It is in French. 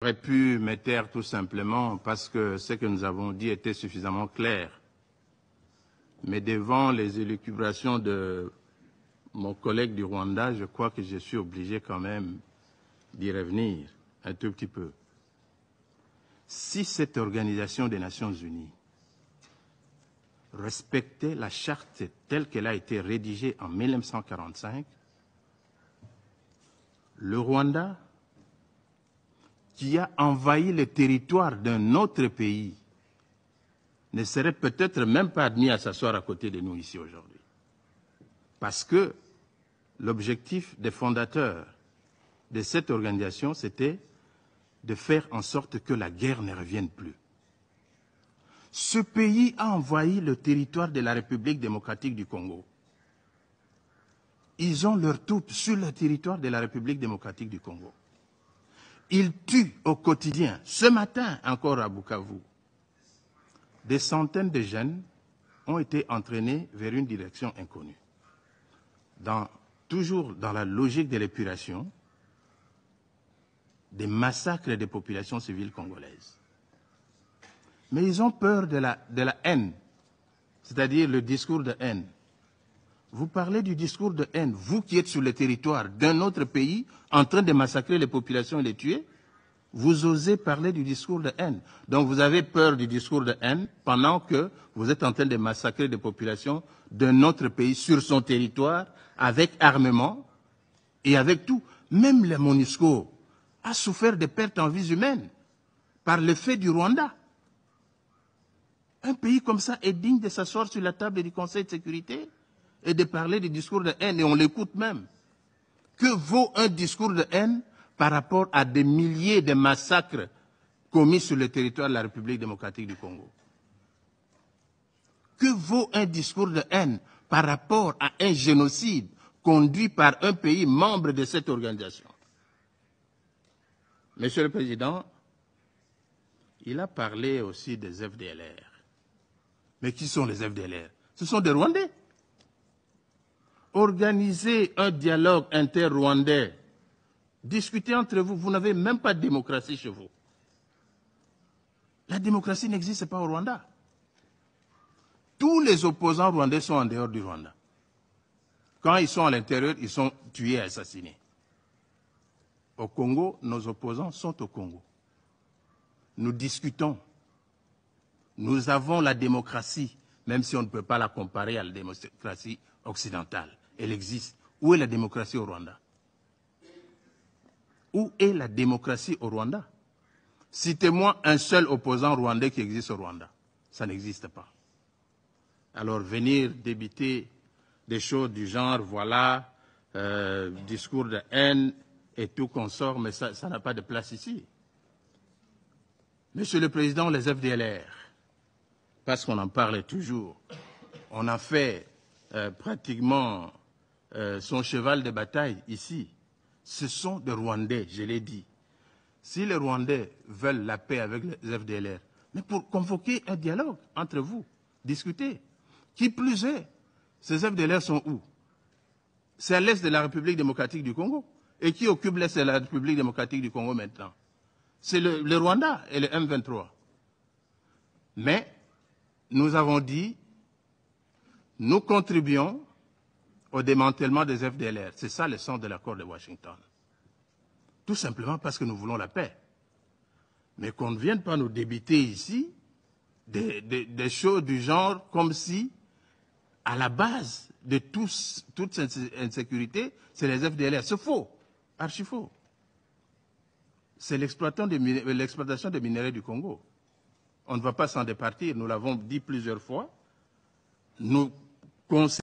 J'aurais pu me taire tout simplement parce que ce que nous avons dit était suffisamment clair. Mais devant les élucubrations de mon collègue du Rwanda, je crois que je suis obligé quand même d'y revenir un tout petit peu. Si cette organisation des Nations Unies respectait la charte telle qu'elle a été rédigée en 1945, le Rwanda, qui a envahi le territoire d'un autre pays, ne serait peut-être même pas admis à s'asseoir à côté de nous ici aujourd'hui. Parce que l'objectif des fondateurs de cette organisation, c'était de faire en sorte que la guerre ne revienne plus. Ce pays a envahi le territoire de la République démocratique du Congo. Ils ont leurs troupes sur le territoire de la République démocratique du Congo. Ils tuent au quotidien. Ce matin, encore à Bukavu, des centaines de jeunes ont été entraînés vers une direction inconnue. Toujours dans la logique de l'épuration, des massacres des populations civiles congolaises. Mais ils ont peur de la haine, c'est-à-dire le discours de haine. Vous parlez du discours de haine, vous qui êtes sur le territoire d'un autre pays, en train de massacrer les populations et les tuer, vous osez parler du discours de haine. Donc vous avez peur du discours de haine pendant que vous êtes en train de massacrer des populations d'un autre pays sur son territoire, avec armement et avec tout. Même la MONUSCO a souffert de pertes en vies humaines par le fait du Rwanda. Un pays comme ça est digne de s'asseoir sur la table du Conseil de sécurité et de parler du discours de haine, et on l'écoute même. Que vaut un discours de haine par rapport à des milliers de massacres commis sur le territoire de la République démocratique du Congo? Que vaut un discours de haine par rapport à un génocide conduit par un pays membre de cette organisation? Monsieur le Président, il a parlé aussi des FDLR. Mais qui sont les FDLR? Ce sont des Rwandais. Organisez un dialogue inter-rwandais. Discutez entre vous. Vous n'avez même pas de démocratie chez vous. La démocratie n'existe pas au Rwanda. Tous les opposants rwandais sont en dehors du Rwanda. Quand ils sont à l'intérieur, ils sont tués et assassinés. Au Congo, nos opposants sont au Congo. Nous discutons. Nous avons la démocratie, même si on ne peut pas la comparer à la démocratie occidentale. Elle existe. Où est la démocratie au Rwanda? Où est la démocratie au Rwanda? Citez-moi un seul opposant rwandais qui existe au Rwanda. Ça n'existe pas. Alors venir débiter des choses du genre, voilà, discours de haine et tout consort, mais ça n'a pas de place ici. Monsieur le Président, les FDLR, parce qu'on en parle toujours, on a fait pratiquement son cheval de bataille ici. Ce sont des Rwandais, je l'ai dit. Si les Rwandais veulent la paix avec les FDLR, mais pour convoquer un dialogue entre vous, discuter. Qui plus est, ces FDLR sont où? C'est à l'est de la République démocratique du Congo. Et qui occupe l'est de la République démocratique du Congo maintenant? C'est le Rwanda et le M23. Mais nous avons dit, nous contribuons au démantèlement des FDLR. C'est ça le sens de l'accord de Washington. Tout simplement parce que nous voulons la paix. Mais qu'on ne vienne pas nous débiter ici des choses du genre comme si, à la base de toute cette insécurité, c'est les FDLR. C'est faux, archi faux. C'est l'exploitation des minerais du Congo. On ne va pas s'en départir, nous l'avons dit plusieurs fois. Nous conseillons